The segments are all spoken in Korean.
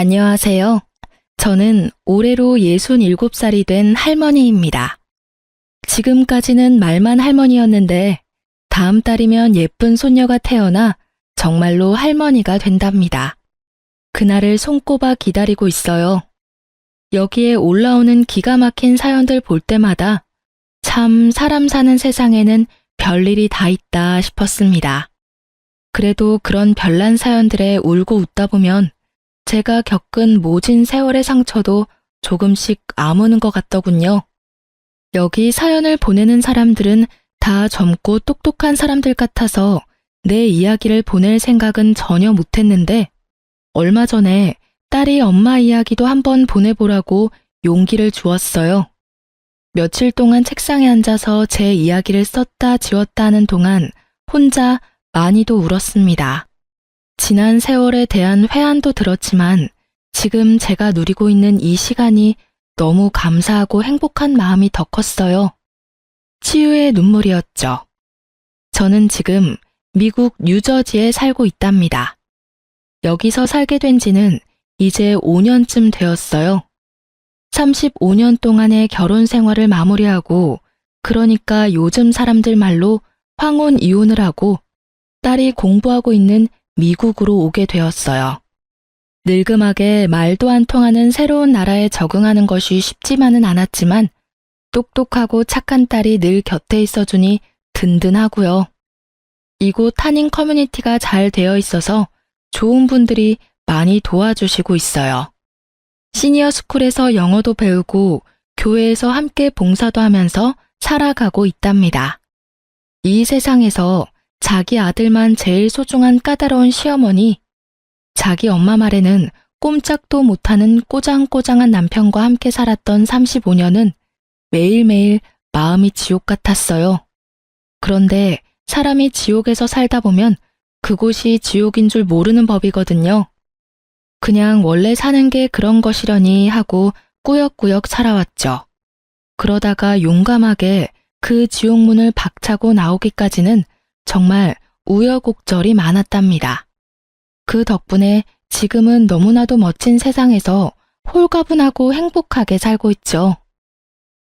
안녕하세요. 저는 올해로 67살이 된 할머니입니다. 지금까지는 말만 할머니였는데 다음 달이면 예쁜 손녀가 태어나 정말로 할머니가 된답니다. 그날을 손꼽아 기다리고 있어요. 여기에 올라오는 기가 막힌 사연들 볼 때마다 참 사람 사는 세상에는 별일이 다 있다 싶었습니다. 그래도 그런 별난 사연들에 울고 웃다 보면 제가 겪은 모진 세월의 상처도 조금씩 아무는 것 같더군요. 여기 사연을 보내는 사람들은 다 젊고 똑똑한 사람들 같아서 내 이야기를 보낼 생각은 전혀 못했는데 얼마 전에 딸이 엄마 이야기도 한번 보내보라고 용기를 주었어요. 며칠 동안 책상에 앉아서 제 이야기를 썼다 지웠다 하는 동안 혼자 많이도 울었습니다. 지난 세월에 대한 회한도 들었지만 지금 제가 누리고 있는 이 시간이 너무 감사하고 행복한 마음이 더 컸어요. 치유의 눈물이었죠. 저는 지금 미국 뉴저지에 살고 있답니다. 여기서 살게 된 지는 이제 5년쯤 되었어요. 35년 동안의 결혼 생활을 마무리하고 그러니까 요즘 사람들 말로 황혼 이혼을 하고 딸이 공부하고 있는 미국으로 오게 되었어요. 늙음하게 말도 안 통하는 새로운 나라에 적응하는 것이 쉽지만은 않았지만 똑똑하고 착한 딸이 늘 곁에 있어주니 든든하고요. 이곳 타닝 커뮤니티가 잘 되어 있어서 좋은 분들이 많이 도와주시고 있어요. 시니어 스쿨에서 영어도 배우고 교회에서 함께 봉사도 하면서 살아가고 있답니다. 이 세상에서 자기 아들만 제일 소중한 까다로운 시어머니, 자기 엄마 말에는 꼼짝도 못하는 꼬장꼬장한 남편과 함께 살았던 35년은 매일매일 마음이 지옥 같았어요. 그런데 사람이 지옥에서 살다 보면 그곳이 지옥인 줄 모르는 법이거든요. 그냥 원래 사는 게 그런 것이려니 하고 꾸역꾸역 살아왔죠. 그러다가 용감하게 그 지옥문을 박차고 나오기까지는 정말 우여곡절이 많았답니다. 그 덕분에 지금은 너무나도 멋진 세상에서 홀가분하고 행복하게 살고 있죠.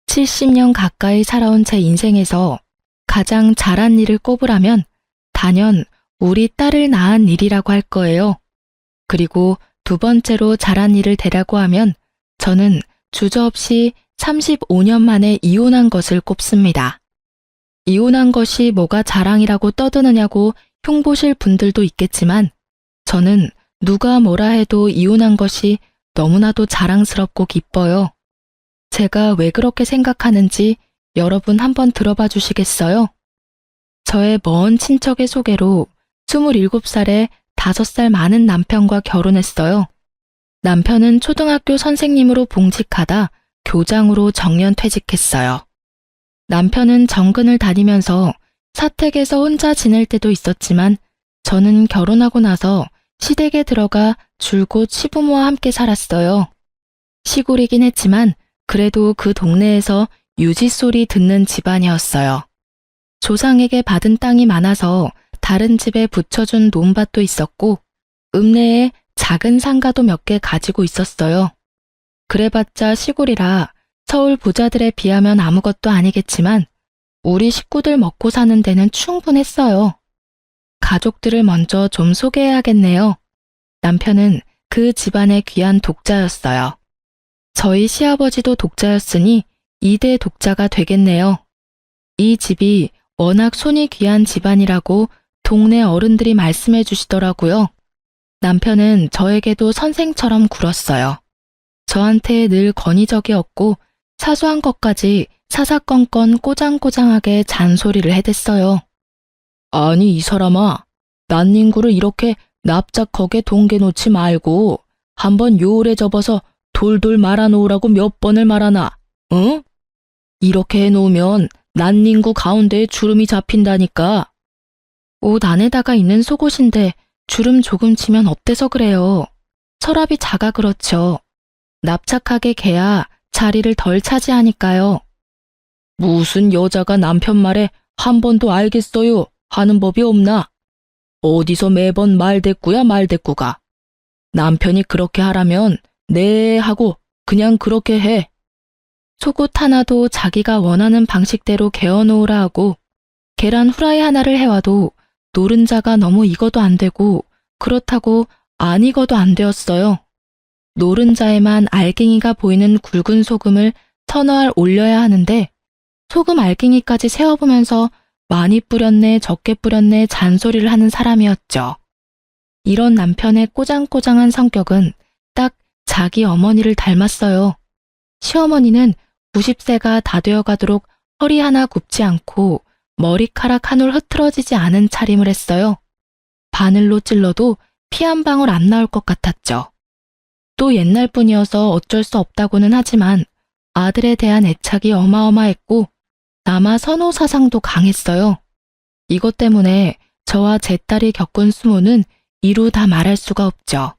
70년 가까이 살아온 제 인생에서 가장 잘한 일을 꼽으라면 단연 우리 딸을 낳은 일이라고 할 거예요. 그리고 두 번째로 잘한 일을 대라고 하면 저는 주저없이 35년 만에 이혼한 것을 꼽습니다. 이혼한 것이 뭐가 자랑이라고 떠드느냐고 흉보실 분들도 있겠지만 저는 누가 뭐라 해도 이혼한 것이 너무나도 자랑스럽고 기뻐요. 제가 왜 그렇게 생각하는지 여러분 한번 들어봐 주시겠어요? 저의 먼 친척의 소개로 27살에 5살 많은 남편과 결혼했어요. 남편은 초등학교 선생님으로 봉직하다 교장으로 정년 퇴직했어요. 남편은 정근을 다니면서 사택에서 혼자 지낼 때도 있었지만 저는 결혼하고 나서 시댁에 들어가 줄곧 시부모와 함께 살았어요. 시골이긴 했지만 그래도 그 동네에서 유지소리 듣는 집안이었어요. 조상에게 받은 땅이 많아서 다른 집에 붙여준 논밭도 있었고 읍내에 작은 상가도 몇 개 가지고 있었어요. 그래봤자 시골이라 서울 부자들에 비하면 아무것도 아니겠지만 우리 식구들 먹고 사는 데는 충분했어요. 가족들을 먼저 좀 소개해야겠네요. 남편은 그 집안의 귀한 독자였어요. 저희 시아버지도 독자였으니 2대 독자가 되겠네요. 이 집이 워낙 손이 귀한 집안이라고 동네 어른들이 말씀해 주시더라고요. 남편은 저에게도 선생처럼 굴었어요. 저한테 늘 권위적이었고 사소한 것까지 사사건건 꼬장꼬장하게 잔소리를 해댔어요. 아니 이 사람아, 난닝구를 이렇게 납작하게 동개놓지 말고 한번 요울에 접어서 돌돌 말아놓으라고 몇 번을 말하나, 응? 이렇게 해놓으면 난닝구 가운데에 주름이 잡힌다니까. 옷 안에다가 있는 속옷인데 주름 조금 치면 어때서 그래요. 서랍이 작아 그렇죠. 납작하게 개야 자리를 덜 차지하니까요. 무슨 여자가 남편 말에 한 번도 알겠어요 하는 법이 없나? 어디서 매번 말대꾸야 말대꾸가. 남편이 그렇게 하라면 네 하고 그냥 그렇게 해. 속옷 하나도 자기가 원하는 방식대로 개어놓으라 하고 계란 후라이 하나를 해와도 노른자가 너무 익어도 안 되고 그렇다고 안 익어도 안 되었어요. 노른자에만 알갱이가 보이는 굵은 소금을 서너 알 올려야 하는데 소금 알갱이까지 세어보면서 많이 뿌렸네 적게 뿌렸네 잔소리를 하는 사람이었죠. 이런 남편의 꼬장꼬장한 성격은 딱 자기 어머니를 닮았어요. 시어머니는 90세가 다 되어가도록 허리 하나 굽지 않고 머리카락 한 올 흐트러지지 않은 차림을 했어요. 바늘로 찔러도 피 한 방울 안 나올 것 같았죠. 또 옛날 분이어서 어쩔 수 없다고는 하지만 아들에 대한 애착이 어마어마했고 남아 선호 사상도 강했어요. 이것 때문에 저와 제 딸이 겪은 수모는 이루 다 말할 수가 없죠.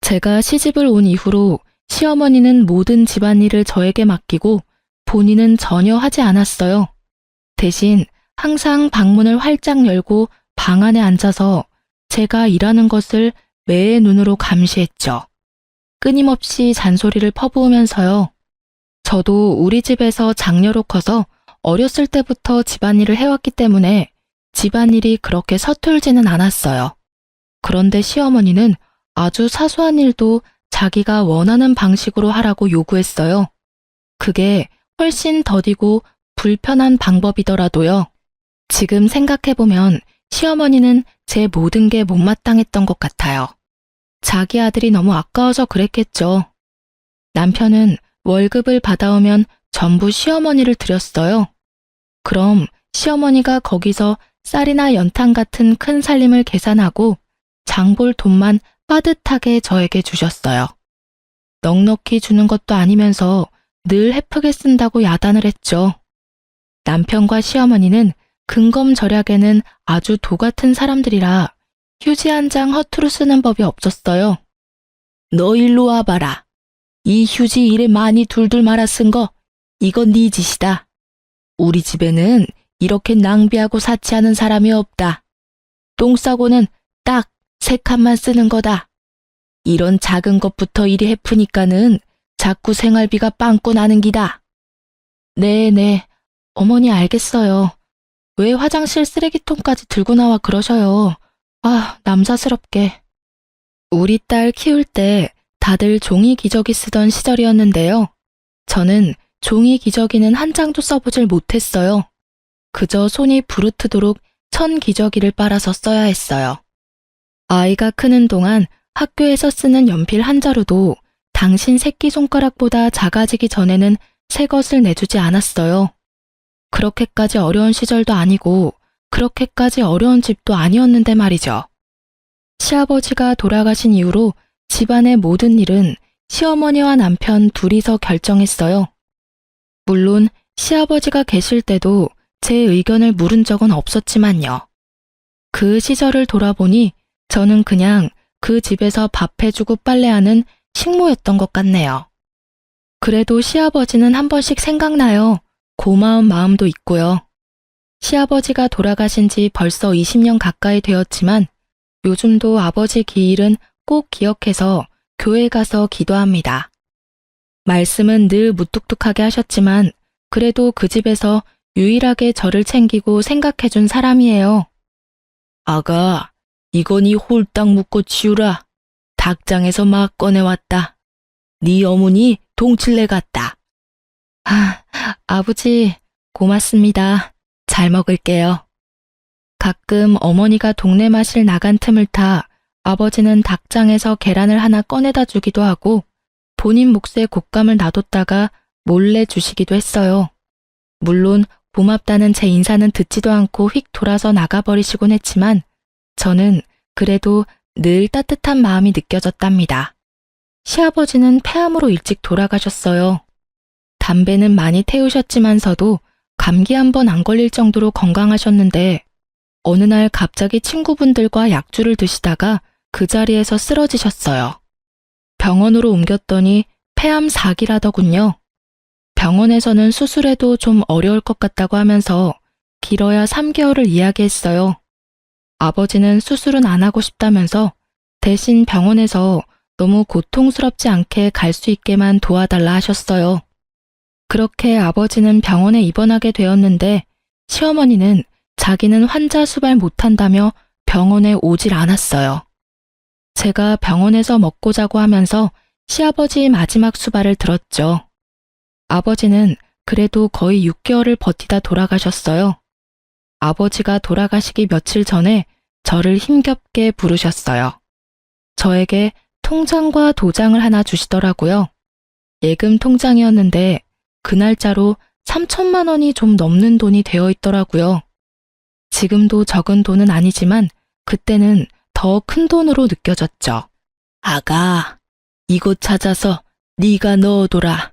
제가 시집을 온 이후로 시어머니는 모든 집안일을 저에게 맡기고 본인은 전혀 하지 않았어요. 대신 항상 방문을 활짝 열고 방 안에 앉아서 제가 일하는 것을 매의 눈으로 감시했죠. 끊임없이 잔소리를 퍼부으면서요. 저도 우리 집에서 장녀로 커서 어렸을 때부터 집안일을 해왔기 때문에 집안일이 그렇게 서툴지는 않았어요. 그런데 시어머니는 아주 사소한 일도 자기가 원하는 방식으로 하라고 요구했어요. 그게 훨씬 더디고 불편한 방법이더라도요. 지금 생각해보면 시어머니는 제 모든 게 못마땅했던 것 같아요. 자기 아들이 너무 아까워서 그랬겠죠. 남편은 월급을 받아오면 전부 시어머니를 드렸어요. 그럼 시어머니가 거기서 쌀이나 연탄 같은 큰 살림을 계산하고 장볼 돈만 빠듯하게 저에게 주셨어요. 넉넉히 주는 것도 아니면서 늘 헤프게 쓴다고 야단을 했죠. 남편과 시어머니는 근검절약에는 아주 도 같은 사람들이라 휴지 한 장 허투루 쓰는 법이 없었어요. 너 일로 와봐라. 이 휴지 이래 많이 둘둘 말아 쓴 거 이건 네 짓이다. 우리 집에는 이렇게 낭비하고 사치하는 사람이 없다. 똥 싸고는 딱 3칸만 쓰는 거다. 이런 작은 것부터 이리 헤프니까는 자꾸 생활비가 빵꾸 나는 기다. 네네, 어머니 알겠어요. 왜 화장실 쓰레기통까지 들고 나와 그러셔요. 아, 남사스럽게. 우리 딸 키울 때 다들 종이 기저귀 쓰던 시절이었는데요. 저는 종이 기저귀는 한 장도 써보질 못했어요. 그저 손이 부르트도록 천 기저귀를 빨아서 써야 했어요. 아이가 크는 동안 학교에서 쓰는 연필 한 자루도 당신 새끼손가락보다 작아지기 전에는 새 것을 내주지 않았어요. 그렇게까지 어려운 시절도 아니고 그렇게까지 어려운 집도 아니었는데 말이죠. 시아버지가 돌아가신 이후로 집안의 모든 일은 시어머니와 남편 둘이서 결정했어요. 물론 시아버지가 계실 때도 제 의견을 물은 적은 없었지만요. 그 시절을 돌아보니 저는 그냥 그 집에서 밥 해주고 빨래하는 식모였던 것 같네요. 그래도 시아버지는 한 번씩 생각나요. 고마운 마음도 있고요. 시아버지가 돌아가신 지 벌써 20년 가까이 되었지만 요즘도 아버지 기일은 꼭 기억해서 교회 가서 기도합니다. 말씀은 늘 무뚝뚝하게 하셨지만 그래도 그 집에서 유일하게 저를 챙기고 생각해준 사람이에요. 아가, 이거니 홀딱 묶고 치우라. 닭장에서 막 꺼내왔다. 네 어머니 동칠래 같다. 아, 아버지, 고맙습니다. 잘 먹을게요. 가끔 어머니가 동네 마실 나간 틈을 타 아버지는 닭장에서 계란을 하나 꺼내다 주기도 하고 본인 몫에 곶감을 놔뒀다가 몰래 주시기도 했어요. 물론 고맙다는 제 인사는 듣지도 않고 휙 돌아서 나가버리시곤 했지만 저는 그래도 늘 따뜻한 마음이 느껴졌답니다. 시아버지는 폐암으로 일찍 돌아가셨어요. 담배는 많이 태우셨지만서도 감기 한 번 안 걸릴 정도로 건강하셨는데 어느 날 갑자기 친구분들과 약주를 드시다가 그 자리에서 쓰러지셨어요. 병원으로 옮겼더니 폐암 4기라더군요. 병원에서는 수술해도 좀 어려울 것 같다고 하면서 길어야 3개월을 이야기했어요. 아버지는 수술은 안 하고 싶다면서 대신 병원에서 너무 고통스럽지 않게 갈 수 있게만 도와달라 하셨어요. 그렇게 아버지는 병원에 입원하게 되었는데 시어머니는 자기는 환자 수발 못한다며 병원에 오질 않았어요. 제가 병원에서 먹고 자고 하면서 시아버지 마지막 수발을 들었죠. 아버지는 그래도 거의 6개월을 버티다 돌아가셨어요. 아버지가 돌아가시기 며칠 전에 저를 힘겹게 부르셨어요. 저에게 통장과 도장을 하나 주시더라고요. 예금 통장이었는데 그 날짜로 3천만 원이 좀 넘는 돈이 되어 있더라고요. 지금도 적은 돈은 아니지만 그때는 더 큰 돈으로 느껴졌죠. 아가, 이거 찾아서 네가 넣어둬라.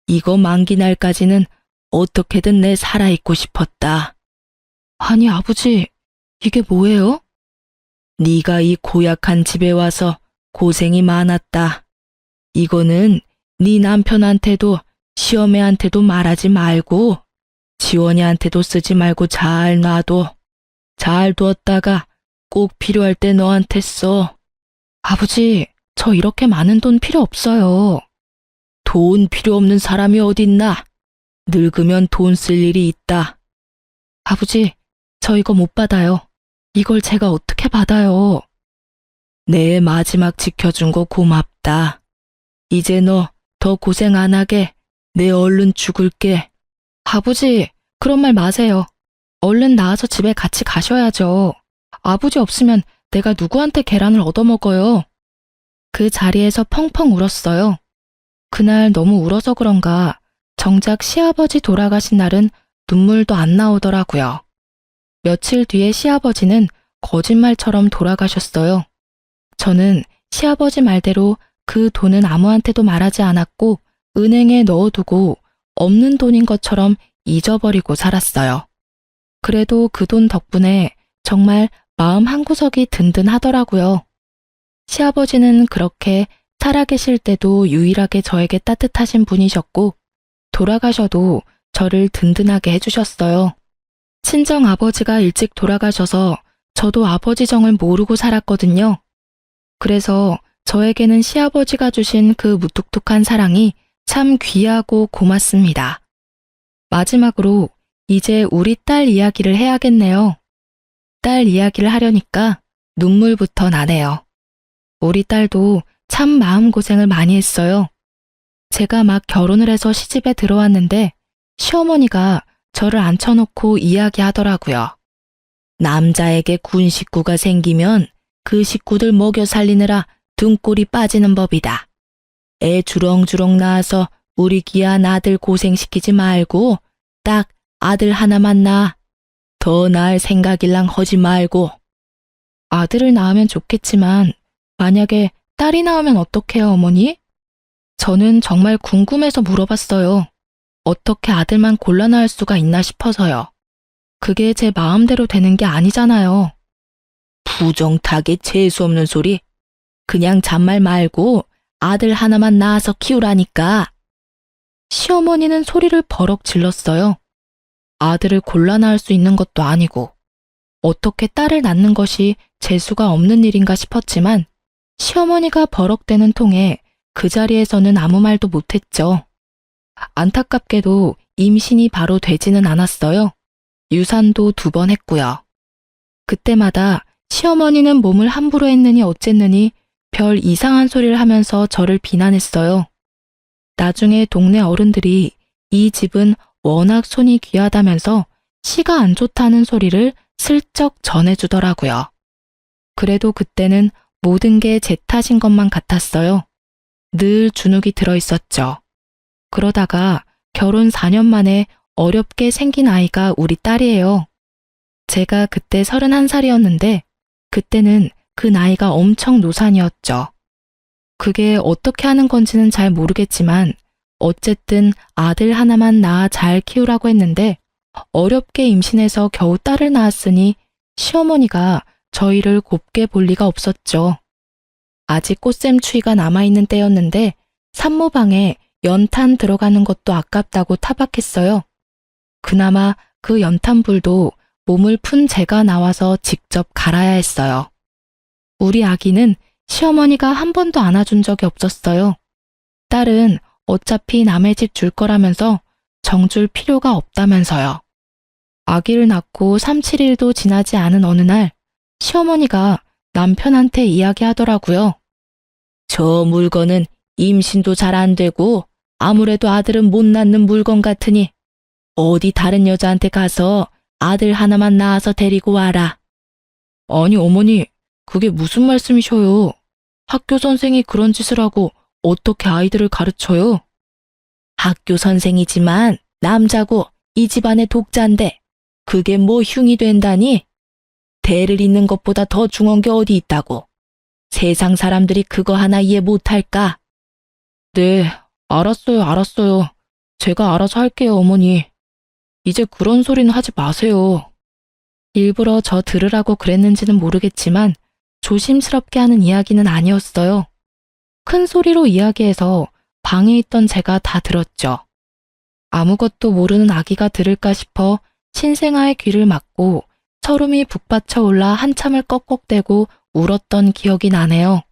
이거 만기 날까지는 어떻게든 내 살아있고 싶었다. 아니 아버지, 이게 뭐예요? 네가 이 고약한 집에 와서 고생이 많았다. 이거는 네 남편한테도 시어매한테도 말하지 말고 지원이한테도 쓰지 말고 잘 놔둬. 잘 두었다가 꼭 필요할 때 너한테 써. 아버지, 저 이렇게 많은 돈 필요 없어요. 돈 필요 없는 사람이 어딨나? 늙으면 돈 쓸 일이 있다. 아버지, 저 이거 못 받아요. 이걸 제가 어떻게 받아요? 내 마지막 지켜준 거 고맙다. 이제 너 더 고생 안 하게 내 얼른 죽을게. 아버지, 그런 말 마세요. 얼른 나와서 집에 같이 가셔야죠. 아버지 없으면 내가 누구한테 계란을 얻어먹어요. 그 자리에서 펑펑 울었어요. 그날 너무 울어서 그런가 정작 시아버지 돌아가신 날은 눈물도 안 나오더라고요. 며칠 뒤에 시아버지는 거짓말처럼 돌아가셨어요. 저는 시아버지 말대로 그 돈은 아무한테도 말하지 않았고 은행에 넣어두고 없는 돈인 것처럼 잊어버리고 살았어요. 그래도 그 돈 덕분에 정말 마음 한구석이 든든하더라고요. 시아버지는 그렇게 살아계실 때도 유일하게 저에게 따뜻하신 분이셨고 돌아가셔도 저를 든든하게 해주셨어요. 친정 아버지가 일찍 돌아가셔서 저도 아버지 정을 모르고 살았거든요. 그래서 저에게는 시아버지가 주신 그 무뚝뚝한 사랑이 참 귀하고 고맙습니다. 마지막으로 이제 우리 딸 이야기를 해야겠네요. 딸 이야기를 하려니까 눈물부터 나네요. 우리 딸도 참 마음고생을 많이 했어요. 제가 막 결혼을 해서 시집에 들어왔는데 시어머니가 저를 앉혀놓고 이야기하더라고요. 남자에게 군 식구가 생기면 그 식구들 먹여 살리느라 등골이 빠지는 법이다. 애 주렁주렁 낳아서 우리 귀한 아들 고생시키지 말고 딱 아들 하나만 낳아. 더 낳을 생각일랑 하지 말고. 아들을 낳으면 좋겠지만 만약에 딸이 나오면 어떡해요, 어머니? 저는 정말 궁금해서 물어봤어요. 어떻게 아들만 골라 낳을 수가 있나 싶어서요. 그게 제 마음대로 되는 게 아니잖아요. 부정타게 재수없는 소리. 그냥 잔말 말고 아들 하나만 낳아서 키우라니까. 시어머니는 소리를 버럭 질렀어요. 아들을 골라 낳을 수 있는 것도 아니고 어떻게 딸을 낳는 것이 재수가 없는 일인가 싶었지만 시어머니가 버럭대는 통에 그 자리에서는 아무 말도 못했죠. 안타깝게도 임신이 바로 되지는 않았어요. 유산도 2번 했고요. 그때마다 시어머니는 몸을 함부로 했느니 어쨌느니 별 이상한 소리를 하면서 저를 비난했어요. 나중에 동네 어른들이 이 집은 워낙 손이 귀하다면서 시가 안 좋다는 소리를 슬쩍 전해주더라고요. 그래도 그때는 모든 게 제 탓인 것만 같았어요. 늘 주눅이 들어있었죠. 그러다가 결혼 4년 만에 어렵게 생긴 아이가 우리 딸이에요. 제가 그때 31살이었는데 그때는 그 나이가 엄청 노산이었죠. 그게 어떻게 하는 건지는 잘 모르겠지만 어쨌든 아들 하나만 낳아 잘 키우라고 했는데 어렵게 임신해서 겨우 딸을 낳았으니 시어머니가 저희를 곱게 볼 리가 없었죠. 아직 꽃샘추위가 남아있는 때였는데 산모방에 연탄 들어가는 것도 아깝다고 타박했어요. 그나마 그 연탄불도 몸을 푼 제가 나와서 직접 갈아야 했어요. 우리 아기는 시어머니가 한 번도 안아준 적이 없었어요. 딸은 어차피 남의 집 줄 거라면서 정줄 필요가 없다면서요. 아기를 낳고 3, 7일도 지나지 않은 어느 날 시어머니가 남편한테 이야기하더라고요. 저 물건은 임신도 잘 안 되고 아무래도 아들은 못 낳는 물건 같으니 어디 다른 여자한테 가서 아들 하나만 낳아서 데리고 와라. 아니 어머니, 그게 무슨 말씀이셔요? 학교 선생이 그런 짓을 하고 어떻게 아이들을 가르쳐요? 학교 선생이지만 남자고 이 집안의 독자인데 그게 뭐 흉이 된다니? 대를 잇는 것보다 더 중한 게 어디 있다고. 세상 사람들이 그거 하나 이해 못할까? 네, 알았어요. 제가 알아서 할게요, 어머니. 이제 그런 소리는 하지 마세요. 일부러 저 들으라고 그랬는지는 모르겠지만 조심스럽게 하는 이야기는 아니었어요. 큰 소리로 이야기해서 방에 있던 제가 다 들었죠. 아무것도 모르는 아기가 들을까 싶어 신생아의 귀를 막고 철음이 북받쳐 올라 한참을 꺽꺽대고 울었던 기억이 나네요.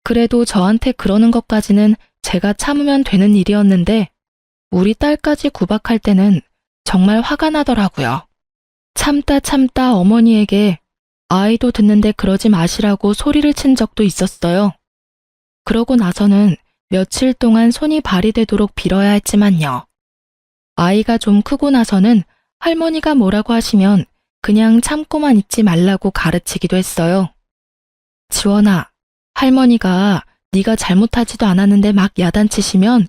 그래도 저한테 그러는 것까지는 제가 참으면 되는 일이었는데 우리 딸까지 구박할 때는 정말 화가 나더라고요. 참다 어머니에게 아이도 듣는데 그러지 마시라고 소리를 친 적도 있었어요. 그러고 나서는 며칠 동안 손이 발이 되도록 빌어야 했지만요. 아이가 좀 크고 나서는 할머니가 뭐라고 하시면 그냥 참고만 있지 말라고 가르치기도 했어요. 지원아, 할머니가 네가 잘못하지도 않았는데 막 야단치시면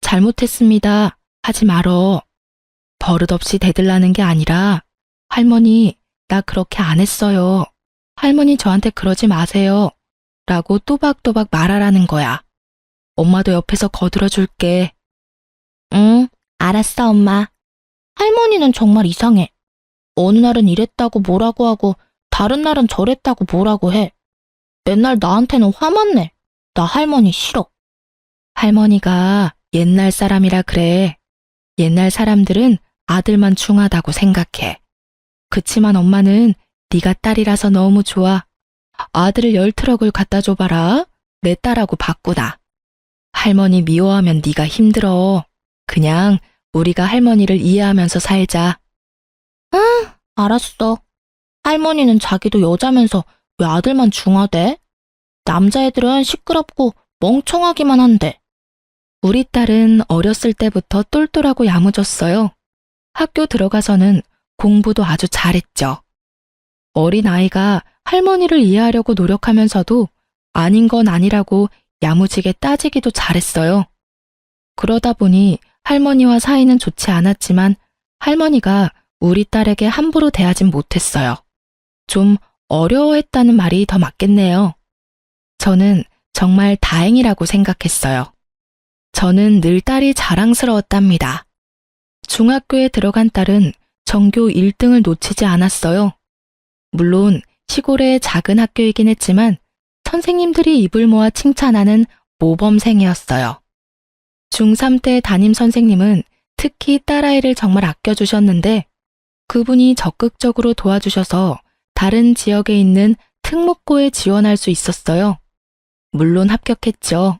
잘못했습니다 하지 말어. 버릇없이 대들라는 게 아니라 할머니, 나 그렇게 안 했어요. 할머니 저한테 그러지 마세요. 라고 또박또박 말하라는 거야. 엄마도 옆에서 거들어줄게. 응, 알았어, 엄마. 할머니는 정말 이상해. 어느 날은 이랬다고 뭐라고 하고 다른 날은 저랬다고 뭐라고 해. 맨날 나한테는 화만 내. 나 할머니 싫어. 할머니가 옛날 사람이라 그래. 옛날 사람들은 아들만 중하다고 생각해. 그치만 엄마는 네가 딸이라서 너무 좋아. 아들을 10트럭을 갖다 줘봐라. 내 딸하고 바꾸다. 할머니 미워하면 네가 힘들어. 그냥 우리가 할머니를 이해하면서 살자. 응, 알았어. 할머니는 자기도 여자면서 왜 아들만 중하대? 남자애들은 시끄럽고 멍청하기만 한데. 우리 딸은 어렸을 때부터 똘똘하고 야무졌어요. 학교 들어가서는 공부도 아주 잘했죠. 어린 아이가 할머니를 이해하려고 노력하면서도 아닌 건 아니라고 야무지게 따지기도 잘했어요. 그러다 보니 할머니와 사이는 좋지 않았지만 할머니가 우리 딸에게 함부로 대하진 못했어요. 좀 어려워했다는 말이 더 맞겠네요. 저는 정말 다행이라고 생각했어요. 저는 늘 딸이 자랑스러웠답니다. 중학교에 들어간 딸은 전교 1등을 놓치지 않았어요. 물론 시골의 작은 학교이긴 했지만 선생님들이 입을 모아 칭찬하는 모범생이었어요. 중3 때 담임 선생님은 특히 딸아이를 정말 아껴주셨는데 그분이 적극적으로 도와주셔서 다른 지역에 있는 특목고에 지원할 수 있었어요. 물론 합격했죠.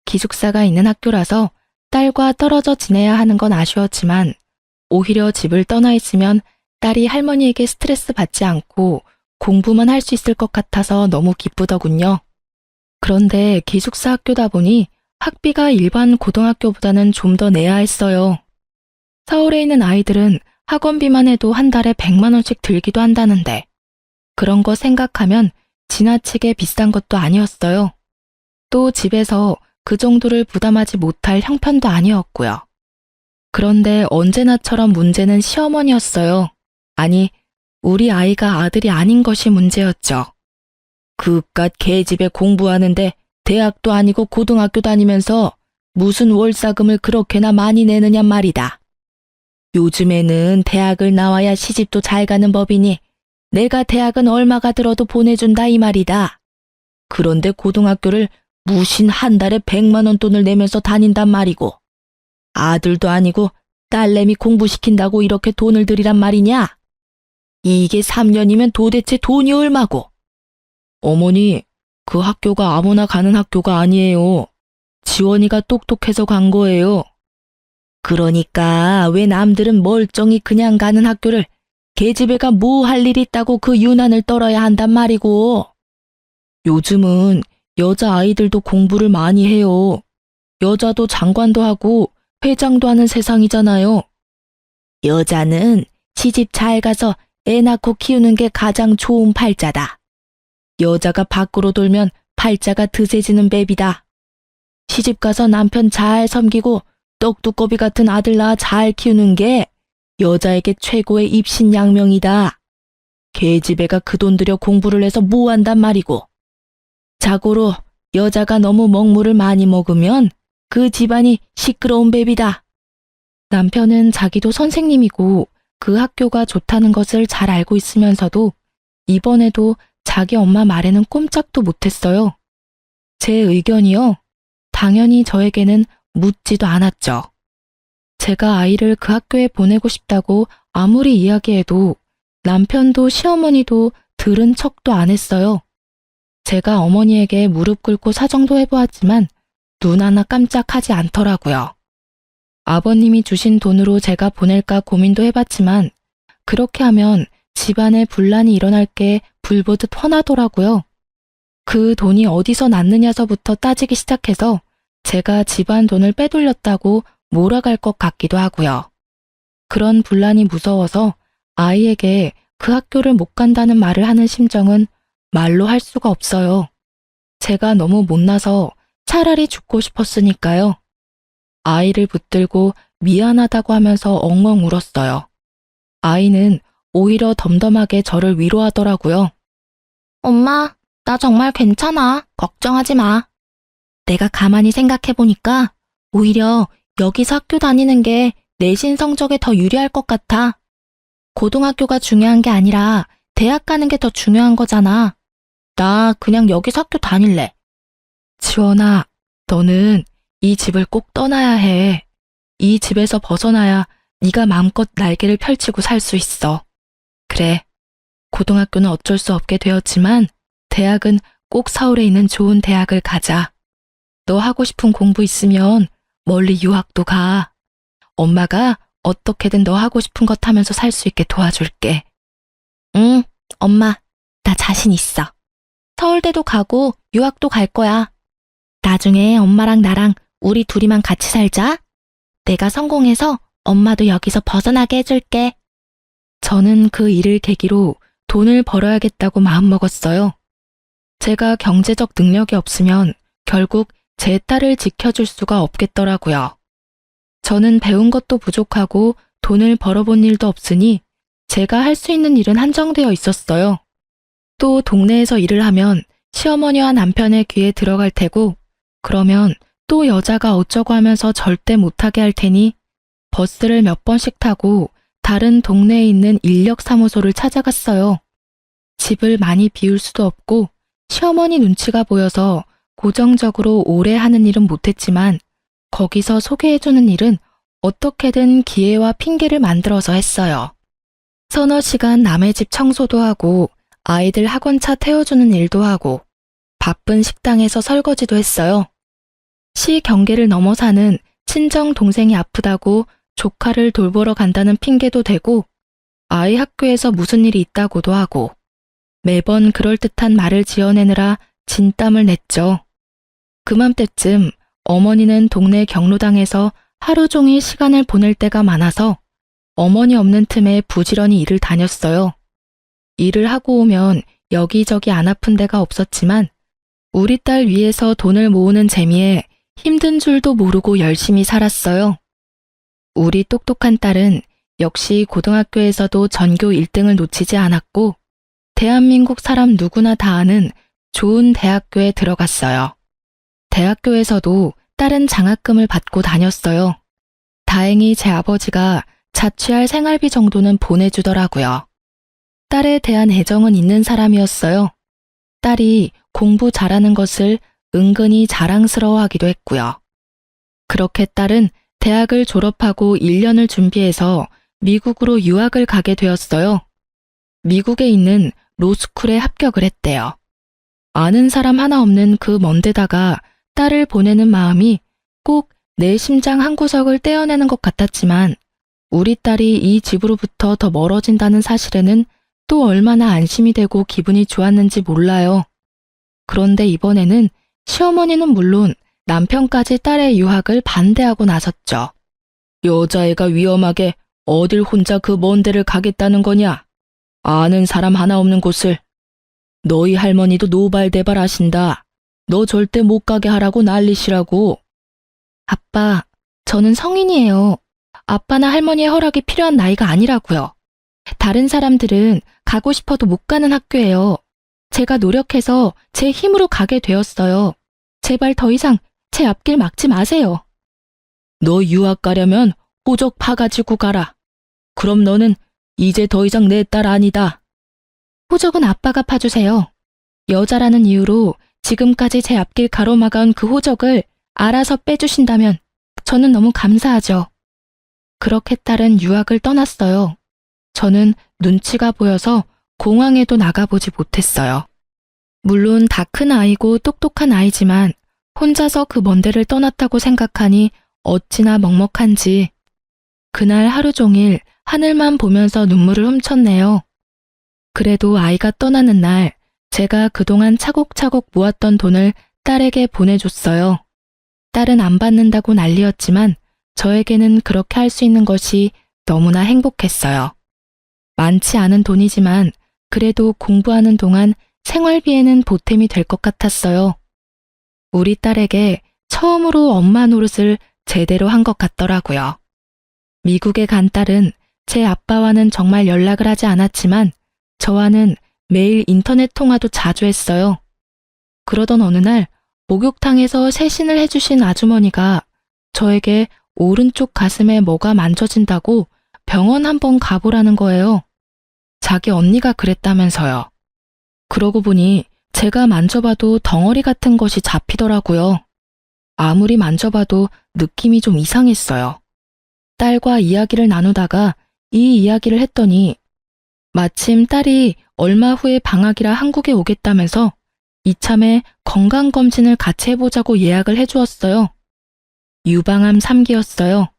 기숙사가 있는 학교라서 딸과 떨어져 지내야 하는 건 아쉬웠지만 오히려 집을 떠나 있으면 딸이 할머니에게 스트레스 받지 않고 공부만 할 수 있을 것 같아서 너무 기쁘더군요. 그런데 기숙사 학교다 보니 학비가 일반 고등학교보다는 좀 더 내야 했어요. 서울에 있는 아이들은 학원비만 해도 한 달에 100만 원씩 들기도 한다는데 그런 거 생각하면 지나치게 비싼 것도 아니었어요. 또 집에서 그 정도를 부담하지 못할 형편도 아니었고요. 그런데 언제나처럼 문제는 시어머니였어요. 아니, 우리 아이가 아들이 아닌 것이 문제였죠. 그깟 개집에 공부하는데 대학도 아니고 고등학교 다니면서 무슨 월사금을 그렇게나 많이 내느냐 말이다. 요즘에는 대학을 나와야 시집도 잘 가는 법이니 내가 대학은 얼마가 들어도 보내준다 이 말이다. 그런데 고등학교를 무신 한 달에 100만 원 돈을 내면서 다닌단 말이고 아들도 아니고 딸내미 공부시킨다고 이렇게 돈을 들이란 말이냐? 이게 3년이면 도대체 돈이 얼마고? 어머니, 그 학교가 아무나 가는 학교가 아니에요. 지원이가 똑똑해서 간 거예요. 그러니까 왜 남들은 멀쩡히 그냥 가는 학교를 계집애가 뭐 할 일 있다고 그 유난을 떨어야 한단 말이고. 요즘은 여자아이들도 공부를 많이 해요. 여자도 장관도 하고 회장도 하는 세상이잖아요. 여자는 시집 잘 가서 애 낳고 키우는 게 가장 좋은 팔자다. 여자가 밖으로 돌면 팔자가 드세지는 맵이다. 시집 가서 남편 잘 섬기고 떡두꺼비 같은 아들 낳아 잘 키우는 게 여자에게 최고의 입신양명이다. 계집애가 그 돈 들여 공부를 해서 뭐 한단 말이고. 자고로 여자가 너무 먹물을 많이 먹으면 그 집안이 시끄러운 뱀이다. 남편은 자기도 선생님이고 그 학교가 좋다는 것을 잘 알고 있으면서도 이번에도 자기 엄마 말에는 꼼짝도 못했어요. 제 의견이요? 당연히 저에게는 묻지도 않았죠. 제가 아이를 그 학교에 보내고 싶다고 아무리 이야기해도 남편도 시어머니도 들은 척도 안 했어요. 제가 어머니에게 무릎 꿇고 사정도 해보았지만 눈 하나 깜짝하지 않더라고요. 아버님이 주신 돈으로 제가 보낼까 고민도 해봤지만 그렇게 하면 집안에 분란이 일어날 게 불보듯 뻔하더라고요. 그 돈이 어디서 났느냐서부터 따지기 시작해서 제가 집안 돈을 빼돌렸다고 몰아갈 것 같기도 하고요. 그런 분란이 무서워서 아이에게 그 학교를 못 간다는 말을 하는 심정은 말로 할 수가 없어요. 제가 너무 못나서 차라리 죽고 싶었으니까요. 아이를 붙들고 미안하다고 하면서 엉엉 울었어요. 아이는 오히려 덤덤하게 저를 위로하더라고요. 엄마, 나 정말 괜찮아. 걱정하지 마. 내가 가만히 생각해보니까 오히려 여기서 학교 다니는 게 내신 성적에 더 유리할 것 같아. 고등학교가 중요한 게 아니라 대학 가는 게 더 중요한 거잖아. 나 그냥 여기서 학교 다닐래. 지원아, 너는 이 집을 꼭 떠나야 해. 이 집에서 벗어나야 네가 마음껏 날개를 펼치고 살 수 있어. 그래, 고등학교는 어쩔 수 없게 되었지만 대학은 꼭 서울에 있는 좋은 대학을 가자. 너 하고 싶은 공부 있으면 멀리 유학도 가. 엄마가 어떻게든 너 하고 싶은 것 하면서 살 수 있게 도와줄게. 응, 엄마, 나 자신 있어. 서울대도 가고 유학도 갈 거야. 나중에 엄마랑 나랑 우리 둘이만 같이 살자. 내가 성공해서 엄마도 여기서 벗어나게 해줄게. 저는 그 일을 계기로 돈을 벌어야겠다고 마음먹었어요. 제가 경제적 능력이 없으면 결국 제 딸을 지켜줄 수가 없겠더라고요. 저는 배운 것도 부족하고 돈을 벌어본 일도 없으니 제가 할 수 있는 일은 한정되어 있었어요. 또 동네에서 일을 하면 시어머니와 남편의 귀에 들어갈 테고 그러면 또 여자가 어쩌고 하면서 절대 못하게 할 테니 버스를 몇 번씩 타고 다른 동네에 있는 인력사무소를 찾아갔어요. 집을 많이 비울 수도 없고 시어머니 눈치가 보여서 고정적으로 오래 하는 일은 못했지만 거기서 소개해주는 일은 어떻게든 기회와 핑계를 만들어서 했어요. 서너 시간 남의 집 청소도 하고 아이들 학원차 태워주는 일도 하고 바쁜 식당에서 설거지도 했어요. 시 경계를 넘어 사는 친정 동생이 아프다고 조카를 돌보러 간다는 핑계도 대고 아이 학교에서 무슨 일이 있다고도 하고 매번 그럴듯한 말을 지어내느라 진땀을 냈죠. 그맘때쯤 어머니는 동네 경로당에서 하루 종일 시간을 보낼 때가 많아서 어머니 없는 틈에 부지런히 일을 다녔어요. 일을 하고 오면 여기저기 안 아픈 데가 없었지만 우리 딸 위해서 돈을 모으는 재미에 힘든 줄도 모르고 열심히 살았어요. 우리 똑똑한 딸은 역시 고등학교에서도 전교 1등을 놓치지 않았고 대한민국 사람 누구나 다 아는 좋은 대학교에 들어갔어요. 대학교에서도 딸은 장학금을 받고 다녔어요. 다행히 제 아버지가 자취할 생활비 정도는 보내주더라고요. 딸에 대한 애정은 있는 사람이었어요. 딸이 공부 잘하는 것을 은근히 자랑스러워하기도 했고요. 그렇게 딸은 대학을 졸업하고 1년을 준비해서 미국으로 유학을 가게 되었어요. 미국에 있는 로스쿨에 합격을 했대요. 아는 사람 하나 없는 그 먼 데다가 딸을 보내는 마음이 꼭 내 심장 한 구석을 떼어내는 것 같았지만 우리 딸이 이 집으로부터 더 멀어진다는 사실에는 또 얼마나 안심이 되고 기분이 좋았는지 몰라요. 그런데 이번에는 시어머니는 물론 남편까지 딸의 유학을 반대하고 나섰죠. 여자애가 위험하게 어딜 혼자 그 먼 데를 가겠다는 거냐? 아는 사람 하나 없는 곳을. 너희 할머니도 노발대발 하신다. 너 절대 못 가게 하라고 난리시라고. 아빠, 저는 성인이에요. 아빠나 할머니의 허락이 필요한 나이가 아니라고요. 다른 사람들은 가고 싶어도 못 가는 학교예요. 제가 노력해서 제 힘으로 가게 되었어요. 제발 더 이상 제 앞길 막지 마세요. 너 유학 가려면 호적 파가지고 가라. 그럼 너는 이제 더 이상 내 딸 아니다. 호적은 아빠가 파주세요. 여자라는 이유로 지금까지 제 앞길 가로막아온 그 호적을 알아서 빼주신다면 저는 너무 감사하죠. 그렇게 딸은 유학을 떠났어요. 저는 눈치가 보여서 공항에도 나가보지 못했어요. 물론 다 큰 아이고 똑똑한 아이지만 혼자서 그 먼 데를 떠났다고 생각하니 어찌나 먹먹한지 그날 하루 종일 하늘만 보면서 눈물을 훔쳤네요. 그래도 아이가 떠나는 날 제가 그동안 차곡차곡 모았던 돈을 딸에게 보내줬어요. 딸은 안 받는다고 난리였지만 저에게는 그렇게 할 수 있는 것이 너무나 행복했어요. 많지 않은 돈이지만 그래도 공부하는 동안 생활비에는 보탬이 될 것 같았어요. 우리 딸에게 처음으로 엄마 노릇을 제대로 한 것 같더라고요. 미국에 간 딸은 제 아빠와는 정말 연락을 하지 않았지만 저와는 매일 인터넷 통화도 자주 했어요. 그러던 어느 날 목욕탕에서 세신을 해주신 아주머니가 저에게 오른쪽 가슴에 뭐가 만져진다고 병원 한번 가보라는 거예요. 자기 언니가 그랬다면서요. 그러고 보니 제가 만져봐도 덩어리 같은 것이 잡히더라고요. 아무리 만져봐도 느낌이 좀 이상했어요. 딸과 이야기를 나누다가 이 이야기를 했더니 마침 딸이 얼마 후에 방학이라 한국에 오겠다면서 이참에 건강검진을 같이 해보자고 예약을 해주었어요. 유방암 3기였어요.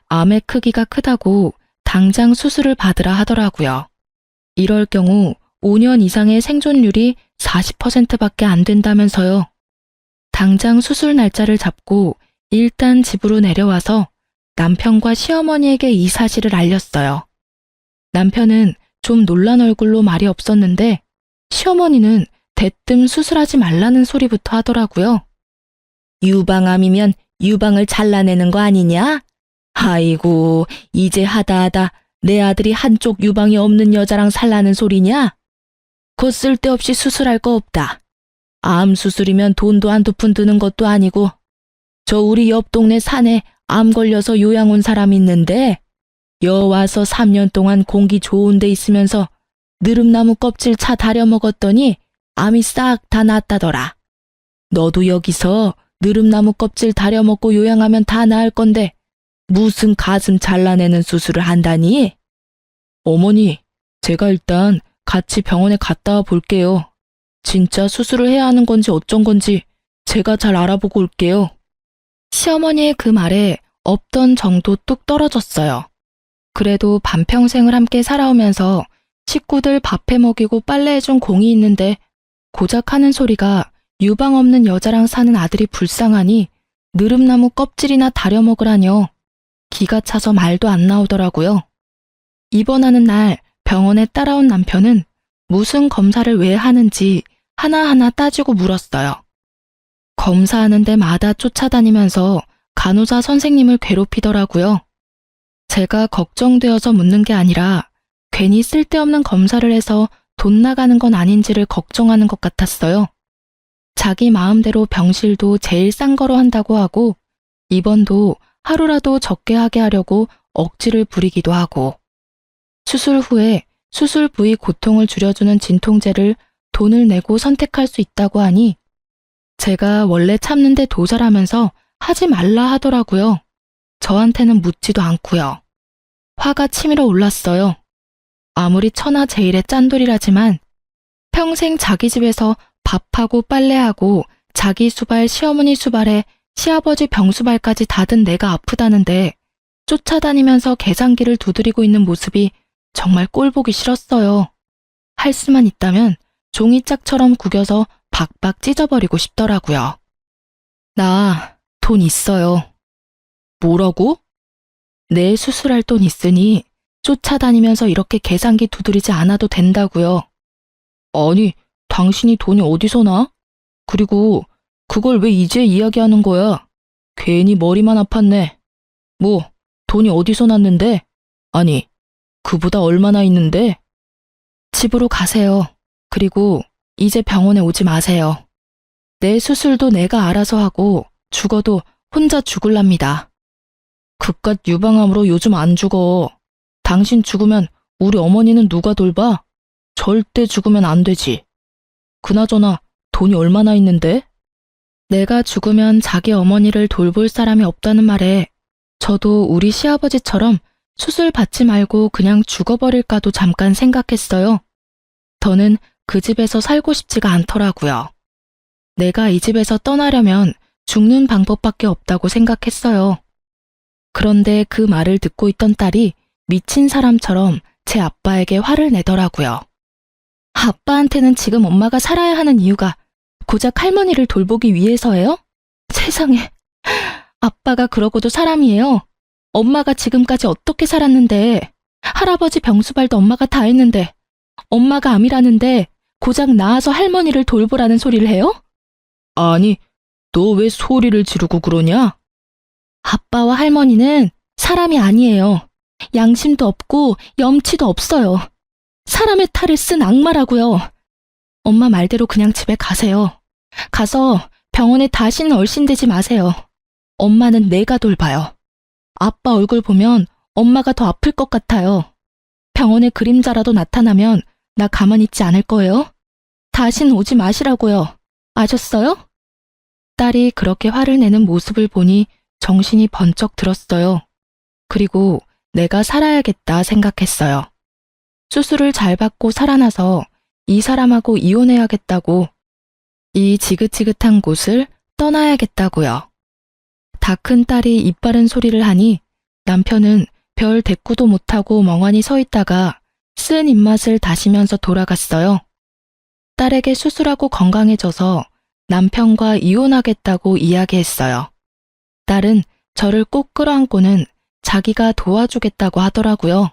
암의 크기가 크다고 당장 수술을 받으라 하더라고요. 이럴 경우 5년 이상의 생존율이 40%밖에 안 된다면서요. 당장 수술 날짜를 잡고 일단 집으로 내려와서 남편과 시어머니에게 이 사실을 알렸어요. 남편은 좀 놀란 얼굴로 말이 없었는데 시어머니는 대뜸 수술하지 말라는 소리부터 하더라고요. 유방암이면 유방을 잘라내는 거 아니냐? 아이고, 이제 하다하다 내 아들이 한쪽 유방이 없는 여자랑 살라는 소리냐? 그 쓸데없이 수술할 거 없다. 암 수술이면 돈도 한두 푼 드는 것도 아니고 저 우리 옆 동네 산에 암 걸려서 요양 온 사람 있는데 여 와서 3년 동안 공기 좋은 데 있으면서 느릅나무 껍질 차 다려 먹었더니 암이 싹 다 낫다더라. 너도 여기서 느릅나무 껍질 다려 먹고 요양하면 다 나을 건데 무슨 가슴 잘라내는 수술을 한다니? 어머니, 제가 일단 같이 병원에 갔다 와 볼게요. 진짜 수술을 해야 하는 건지 어쩐 건지 제가 잘 알아보고 올게요. 시어머니의 그 말에 없던 정도 뚝 떨어졌어요. 그래도 반평생을 함께 살아오면서 식구들 밥해 먹이고 빨래해준 공이 있는데 고작 하는 소리가 유방 없는 여자랑 사는 아들이 불쌍하니 느릅나무 껍질이나 다려 먹으라뇨. 기가 차서 말도 안 나오더라고요. 입원하는 날 병원에 따라온 남편은 무슨 검사를 왜 하는지 하나하나 따지고 물었어요. 검사하는 데마다 쫓아다니면서 간호사 선생님을 괴롭히더라고요. 제가 걱정되어서 묻는 게 아니라 괜히 쓸데없는 검사를 해서 돈 나가는 건 아닌지를 걱정하는 것 같았어요. 자기 마음대로 병실도 제일 싼 거로 한다고 하고 입원도 하루라도 적게 하게 하려고 억지를 부리기도 하고 수술 후에 수술 부위 고통을 줄여주는 진통제를 돈을 내고 선택할 수 있다고 하니 제가 원래 참는데 도살하면서 하지 말라 하더라고요. 저한테는 묻지도 않고요. 화가 치밀어 올랐어요. 아무리 천하제일의 짠돌이라지만 평생 자기 집에서 밥하고 빨래하고 자기 수발, 시어머니 수발에 시아버지 병수발까지 다 든 내가 아프다는데 쫓아다니면서 계산기를 두드리고 있는 모습이 정말 꼴보기 싫었어요. 할 수만 있다면 종이짝처럼 구겨서 박박 찢어버리고 싶더라고요. 나 돈 있어요. 뭐라고? 내 수술할 돈 있으니 쫓아다니면서 이렇게 계산기 두드리지 않아도 된다고요. 아니, 당신이 돈이 어디서 나? 그리고 그걸 왜 이제 이야기하는 거야? 괜히 머리만 아팠네. 뭐, 돈이 어디서 났는데? 아니, 그보다 얼마나 있는데? 집으로 가세요. 그리고 이제 병원에 오지 마세요. 내 수술도 내가 알아서 하고 죽어도 혼자 죽을랍니다. 그깟 유방암으로 요즘 안 죽어. 당신 죽으면 우리 어머니는 누가 돌봐? 절대 죽으면 안 되지. 그나저나 돈이 얼마나 있는데? 내가 죽으면 자기 어머니를 돌볼 사람이 없다는 말에 저도 우리 시아버지처럼 수술 받지 말고 그냥 죽어버릴까도 잠깐 생각했어요. 더는 그 집에서 살고 싶지가 않더라고요. 내가 이 집에서 떠나려면 죽는 방법밖에 없다고 생각했어요. 그런데 그 말을 듣고 있던 딸이 미친 사람처럼 제 아빠에게 화를 내더라고요. 아빠한테는 지금 엄마가 살아야 하는 이유가 고작 할머니를 돌보기 위해서예요? 세상에, 아빠가 그러고도 사람이에요. 엄마가 지금까지 어떻게 살았는데, 할아버지 병수발도 엄마가 다 했는데, 엄마가 암이라는데 고작 나아서 할머니를 돌보라는 소리를 해요? 아니, 너 왜 소리를 지르고 그러냐? 아빠와 할머니는 사람이 아니에요. 양심도 없고 염치도 없어요. 사람의 탈을 쓴 악마라고요. 엄마 말대로 그냥 집에 가세요. 가서 병원에 다시는 얼씬대지 마세요. 엄마는 내가 돌봐요. 아빠 얼굴 보면 엄마가 더 아플 것 같아요. 병원에 그림자라도 나타나면 나 가만히 있지 않을 거예요. 다신 오지 마시라고요. 아셨어요? 딸이 그렇게 화를 내는 모습을 보니 정신이 번쩍 들었어요. 그리고 내가 살아야겠다 생각했어요. 수술을 잘 받고 살아나서 이 사람하고 이혼해야겠다고, 이 지긋지긋한 곳을 떠나야겠다고요. 다 큰 딸이 입 바른 소리를 하니 남편은 별 대꾸도 못하고 멍하니 서 있다가 쓴 입맛을 다시면서 돌아갔어요. 딸에게 수술하고 건강해져서 남편과 이혼하겠다고 이야기했어요. 딸은 저를 꼭 끌어안고는 자기가 도와주겠다고 하더라고요.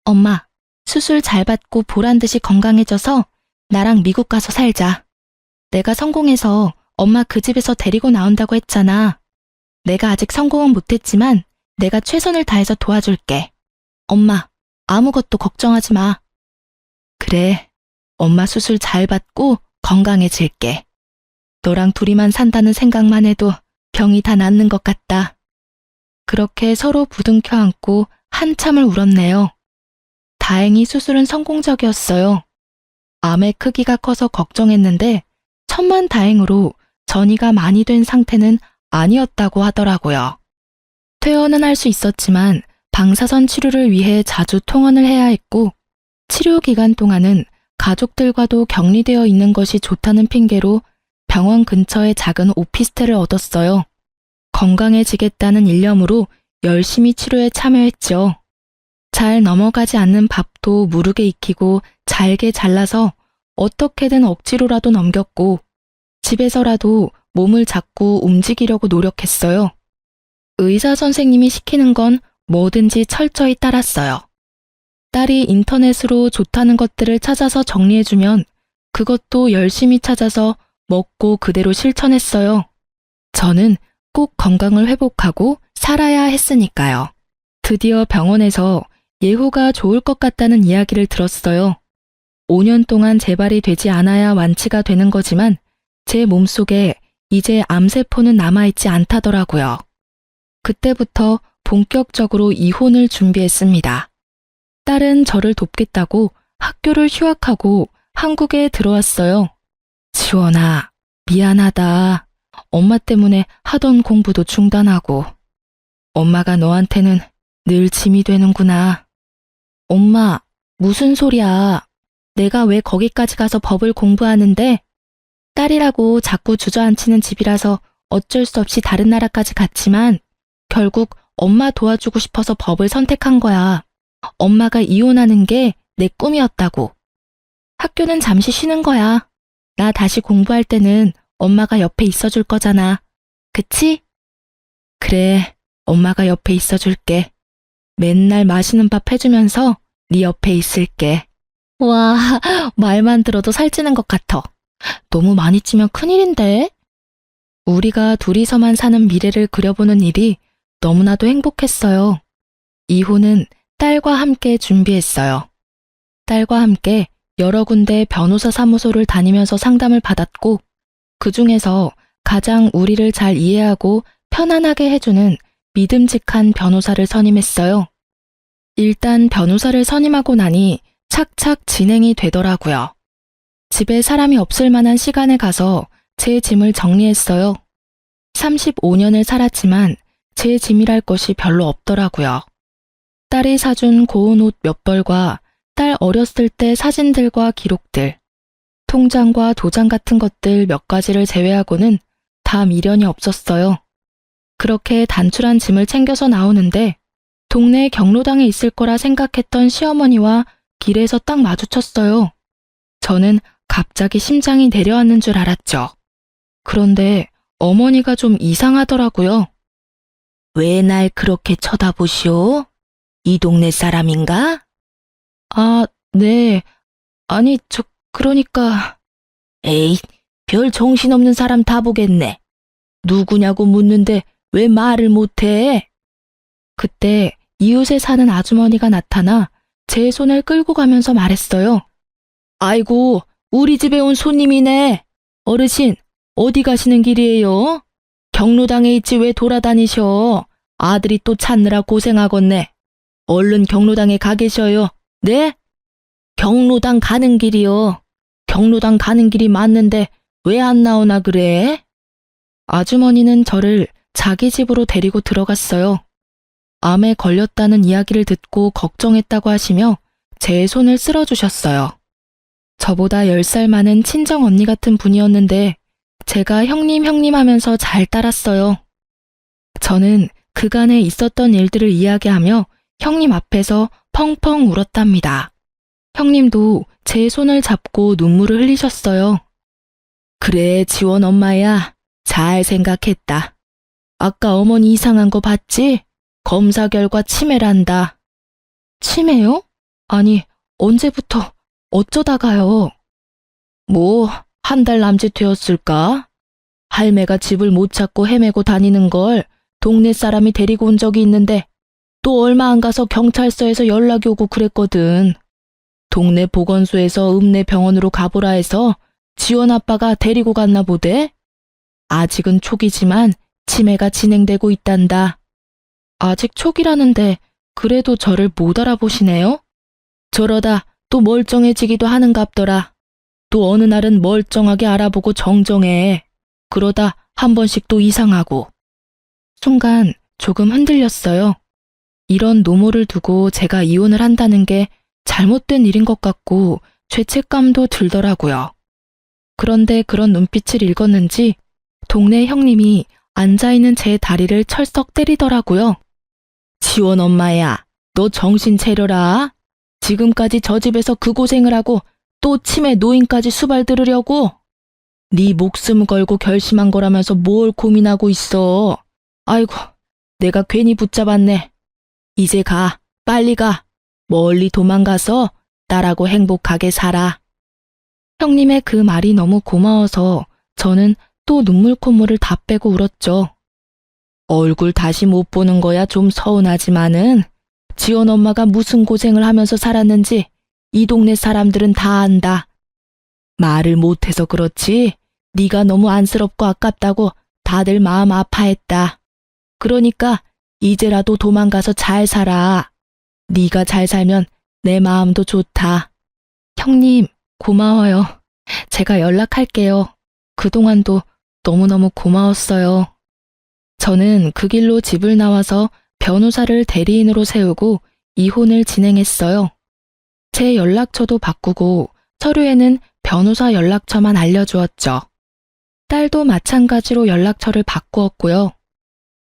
엄마, 수술 잘 받고 보란듯이 건강해져서 나랑 미국 가서 살자. 내가 성공해서 엄마 그 집에서 데리고 나온다고 했잖아. 내가 아직 성공은 못했지만 내가 최선을 다해서 도와줄게. 엄마, 아무것도 걱정하지 마. 그래, 엄마 수술 잘 받고 건강해질게. 너랑 둘이만 산다는 생각만 해도 병이 다 낫는 것 같다. 그렇게 서로 부둥켜 안고 한참을 울었네요. 다행히 수술은 성공적이었어요. 암의 크기가 커서 걱정했는데 천만다행으로 전이가 많이 된 상태는 아니었다고 하더라고요. 퇴원은 할 수 있었지만 방사선 치료를 위해 자주 통원을 해야 했고, 치료 기간 동안은 가족들과도 격리되어 있는 것이 좋다는 핑계로 병원 근처에 작은 오피스텔을 얻었어요. 건강해지겠다는 일념으로 열심히 치료에 참여했죠. 잘 넘어가지 않는 밥도 무르게 익히고 잘게 잘라서 어떻게든 억지로라도 넘겼고, 집에서라도 몸을 자꾸 움직이려고 노력했어요. 의사 선생님이 시키는 건 뭐든지 철저히 따랐어요. 딸이 인터넷으로 좋다는 것들을 찾아서 정리해주면 그것도 열심히 찾아서 먹고 그대로 실천했어요. 저는 꼭 건강을 회복하고 살아야 했으니까요. 드디어 병원에서 예후가 좋을 것 같다는 이야기를 들었어요. 5년 동안 재발이 되지 않아야 완치가 되는 거지만 제 몸속에 이제 암세포는 남아있지 않다더라고요. 그때부터 본격적으로 이혼을 준비했습니다. 딸은 저를 돕겠다고 학교를 휴학하고 한국에 들어왔어요. 지원아, 미안하다. 엄마 때문에 하던 공부도 중단하고. 엄마가 너한테는 늘 짐이 되는구나. 엄마, 무슨 소리야. 내가 왜 거기까지 가서 법을 공부하는데? 딸이라고 자꾸 주저앉히는 집이라서 어쩔 수 없이 다른 나라까지 갔지만 결국 엄마 도와주고 싶어서 법을 선택한 거야. 엄마가 이혼하는 게 내 꿈이었다고. 학교는 잠시 쉬는 거야. 나 다시 공부할 때는 엄마가 옆에 있어줄 거잖아. 그치? 그래, 엄마가 옆에 있어줄게. 맨날 맛있는 밥 해주면서 네 옆에 있을게. 와, 말만 들어도 살찌는 것 같아. 너무 많이 찌면 큰일인데? 우리가 둘이서만 사는 미래를 그려보는 일이 너무나도 행복했어요. 이혼은 딸과 함께 준비했어요. 딸과 함께 여러 군데 변호사 사무소를 다니면서 상담을 받았고, 그 중에서 가장 우리를 잘 이해하고 편안하게 해주는 믿음직한 변호사를 선임했어요. 일단 변호사를 선임하고 나니 착착 진행이 되더라고요. 집에 사람이 없을 만한 시간에 가서 제 짐을 정리했어요. 35년을 살았지만 제 짐이랄 것이 별로 없더라고요. 딸이 사준 고운 옷 몇 벌과 딸 어렸을 때 사진들과 기록들, 통장과 도장 같은 것들 몇 가지를 제외하고는 다 미련이 없었어요. 그렇게 단출한 짐을 챙겨서 나오는데 동네 경로당에 있을 거라 생각했던 시어머니와 길에서 딱 마주쳤어요. 저는 갑자기 심장이 내려앉는 줄 알았죠. 그런데 어머니가 좀 이상하더라고요. 왜 날 그렇게 쳐다보시오? 이 동네 사람인가? 아, 네. 아니, 그러니까. 에이, 별 정신없는 사람 다 보겠네. 누구냐고 묻는데 왜 말을 못해? 그때 이웃에 사는 아주머니가 나타나 제 손을 끌고 가면서 말했어요. 아이고, 우리 집에 온 손님이네. 어르신, 어디 가시는 길이에요? 경로당에 있지 왜 돌아다니셔? 아들이 또 찾느라 고생하겠네. 얼른 경로당에 가 계셔요. 네? 경로당 가는 길이요. 경로당 가는 길이 맞는데 왜 안 나오나 그래? 아주머니는 저를 자기 집으로 데리고 들어갔어요. 암에 걸렸다는 이야기를 듣고 걱정했다고 하시며 제 손을 쓸어주셨어요. 저보다 10살 많은 친정 언니 같은 분이었는데 제가 형님 하면서 잘 따랐어요. 저는 그간에 있었던 일들을 이야기하며 형님 앞에서 펑펑 울었답니다. 형님도 제 손을 잡고 눈물을 흘리셨어요. 그래, 지원 엄마야. 잘 생각했다. 아까 어머니 이상한 거 봤지? 검사 결과 치매란다. 치매요? 아니, 언제부터, 어쩌다가요? 뭐, 한 달 남짓 되었을까? 할매가 집을 못 찾고 헤매고 다니는 걸 동네 사람이 데리고 온 적이 있는데 또 얼마 안 가서 경찰서에서 연락이 오고 그랬거든. 동네 보건소에서 읍내 병원으로 가보라 해서 지원 아빠가 데리고 갔나 보대? 아직은 초기지만 치매가 진행되고 있단다. 아직 초기라는데 그래도 저를 못 알아보시네요? 저러다 또 멀쩡해지기도 하는갑더라. 또 어느 날은 멀쩡하게 알아보고 정정해. 그러다 한 번씩 또 이상하고. 순간 조금 흔들렸어요. 이런 노모를 두고 제가 이혼을 한다는 게 잘못된 일인 것 같고 죄책감도 들더라고요. 그런데 그런 눈빛을 읽었는지 동네 형님이 앉아있는 제 다리를 철썩 때리더라고요. 지원 엄마야, 너 정신 차려라. 지금까지 저 집에서 그 고생을 하고 또 치매 노인까지 수발 들으려고? 네 목숨 걸고 결심한 거라면서 뭘 고민하고 있어. 아이고, 내가 괜히 붙잡았네. 이제 가, 빨리 가. 멀리 도망가서 딸하고 행복하게 살아. 형님의 그 말이 너무 고마워서 저는 또 눈물 콧물을 다 빼고 울었죠. 얼굴 다시 못 보는 거야 좀 서운하지만은 지원 엄마가 무슨 고생을 하면서 살았는지 이 동네 사람들은 다 안다. 말을 못해서 그렇지 네가 너무 안쓰럽고 아깝다고 다들 마음 아파했다. 그러니까 이제라도 도망가서 잘 살아. 네가 잘 살면 내 마음도 좋다. 형님, 고마워요. 제가 연락할게요. 그동안도 너무너무 고마웠어요. 저는 그 길로 집을 나와서 변호사를 대리인으로 세우고 이혼을 진행했어요. 제 연락처도 바꾸고 서류에는 변호사 연락처만 알려주었죠. 딸도 마찬가지로 연락처를 바꾸었고요.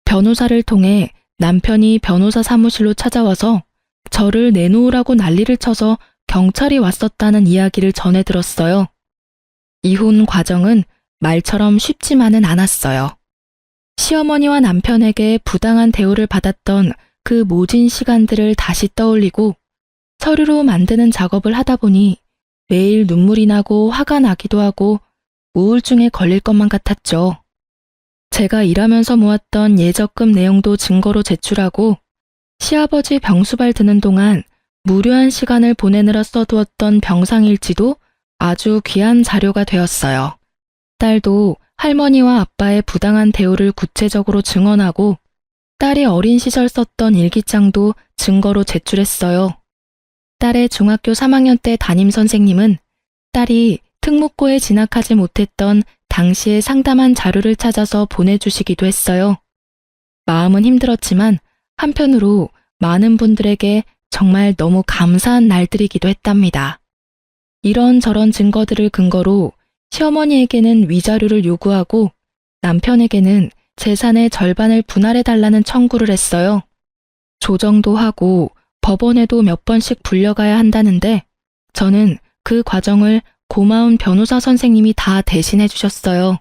변호사를 통해 남편이 변호사 사무실로 찾아와서 저를 내놓으라고 난리를 쳐서 경찰이 왔었다는 이야기를 전해 들었어요. 이혼 과정은 말처럼 쉽지만은 않았어요. 시어머니와 남편에게 부당한 대우를 받았던 그 모진 시간들을 다시 떠올리고 서류로 만드는 작업을 하다 보니 매일 눈물이 나고 화가 나기도 하고 우울증에 걸릴 것만 같았죠. 제가 일하면서 모았던 예적금 내용도 증거로 제출하고 시아버지 병수발 드는 동안 무료한 시간을 보내느라 써두었던 병상일지도 아주 귀한 자료가 되었어요. 딸도 할머니와 아빠의 부당한 대우를 구체적으로 증언하고 딸이 어린 시절 썼던 일기장도 증거로 제출했어요. 딸의 중학교 3학년 때 담임 선생님은 딸이 특목고에 진학하지 못했던 당시에 상담한 자료를 찾아서 보내주시기도 했어요. 마음은 힘들었지만 한편으로 많은 분들에게 정말 너무 감사한 날들이기도 했답니다. 이런저런 증거들을 근거로 시어머니에게는 위자료를 요구하고 남편에게는 재산의 절반을 분할해달라는 청구를 했어요. 조정도 하고 법원에도 몇 번씩 불려가야 한다는데 저는 그 과정을 고마운 변호사 선생님이 다 대신해 주셨어요.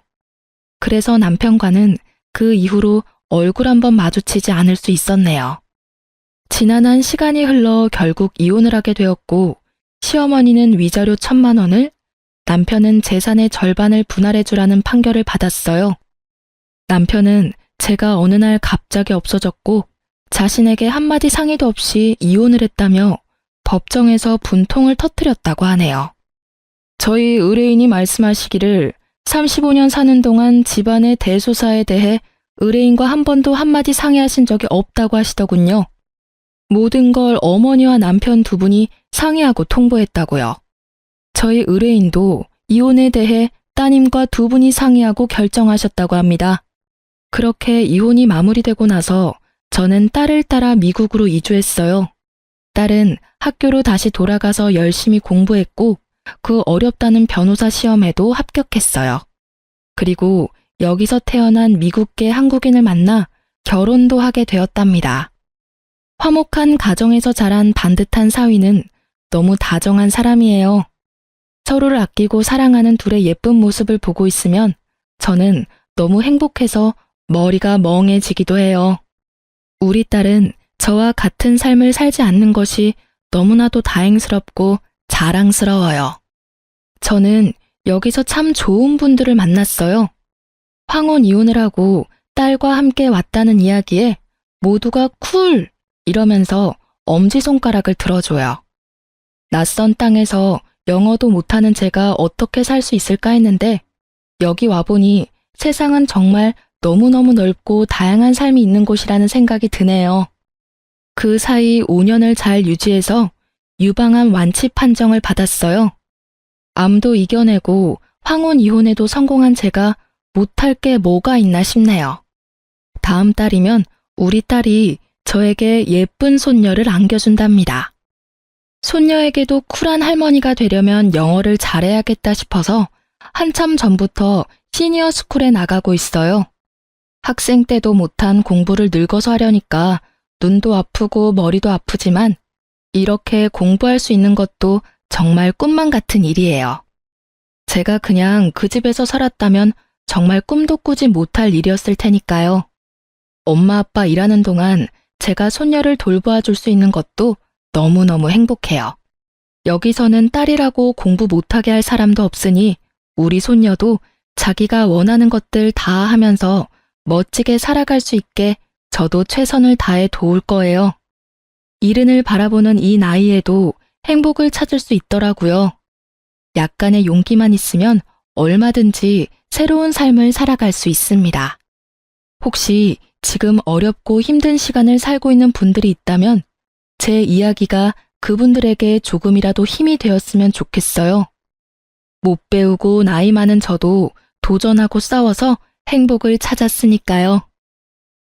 그래서 남편과는 그 이후로 얼굴 한번 마주치지 않을 수 있었네요. 지난한 시간이 흘러 결국 이혼을 하게 되었고 시어머니는 위자료 1,000만 원을, 남편은 재산의 절반을 분할해 주라는 판결을 받았어요. 남편은 제가 어느 날 갑자기 없어졌고 자신에게 한마디 상의도 없이 이혼을 했다며 법정에서 분통을 터뜨렸다고 하네요. 저희 의뢰인이 말씀하시기를 35년 사는 동안 집안의 대소사에 대해 의뢰인과 한 번도 한마디 상의하신 적이 없다고 하시더군요. 모든 걸 어머니와 남편 두 분이 상의하고 통보했다고요. 저희 의뢰인도 이혼에 대해 따님과 두 분이 상의하고 결정하셨다고 합니다. 그렇게 이혼이 마무리되고 나서 저는 딸을 따라 미국으로 이주했어요. 딸은 학교로 다시 돌아가서 열심히 공부했고 그 어렵다는 변호사 시험에도 합격했어요. 그리고 여기서 태어난 미국계 한국인을 만나 결혼도 하게 되었답니다. 화목한 가정에서 자란 반듯한 사위는 너무 다정한 사람이에요. 서로를 아끼고 사랑하는 둘의 예쁜 모습을 보고 있으면 저는 너무 행복해서 머리가 멍해지기도 해요. 우리 딸은 저와 같은 삶을 살지 않는 것이 너무나도 다행스럽고 자랑스러워요. 저는 여기서 참 좋은 분들을 만났어요. 황혼 이혼을 하고 딸과 함께 왔다는 이야기에 모두가 쿨! 이러면서 엄지손가락을 들어줘요. 낯선 땅에서 영어도 못하는 제가 어떻게 살 수 있을까 했는데 여기 와보니 세상은 정말 너무너무 넓고 다양한 삶이 있는 곳이라는 생각이 드네요. 그 사이 5년을 잘 유지해서 유방암 완치 판정을 받았어요. 암도 이겨내고 황혼 이혼에도 성공한 제가 못할 게 뭐가 있나 싶네요. 다음 달이면 우리 딸이 저에게 예쁜 손녀를 안겨준답니다. 손녀에게도 쿨한 할머니가 되려면 영어를 잘해야겠다 싶어서 한참 전부터 시니어 스쿨에 나가고 있어요. 학생 때도 못한 공부를 늙어서 하려니까 눈도 아프고 머리도 아프지만 이렇게 공부할 수 있는 것도 정말 꿈만 같은 일이에요. 제가 그냥 그 집에서 살았다면 정말 꿈도 꾸지 못할 일이었을 테니까요. 엄마 아빠 일하는 동안 제가 손녀를 돌보아 줄 수 있는 것도 너무너무 행복해요. 여기서는 딸이라고 공부 못하게 할 사람도 없으니 우리 손녀도 자기가 원하는 것들 다 하면서 멋지게 살아갈 수 있게 저도 최선을 다해 도울 거예요. 이른을 바라보는 이 나이에도 행복을 찾을 수 있더라고요. 약간의 용기만 있으면 얼마든지 새로운 삶을 살아갈 수 있습니다. 혹시 지금 어렵고 힘든 시간을 살고 있는 분들이 있다면 제 이야기가 그분들에게 조금이라도 힘이 되었으면 좋겠어요. 못 배우고 나이 많은 저도 도전하고 싸워서 행복을 찾았으니까요.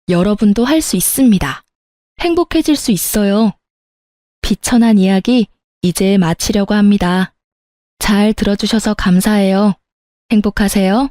여러분도 할 수 있습니다. 행복해질 수 있어요. 비천한 이야기 이제 마치려고 합니다. 잘 들어주셔서 감사해요. 행복하세요.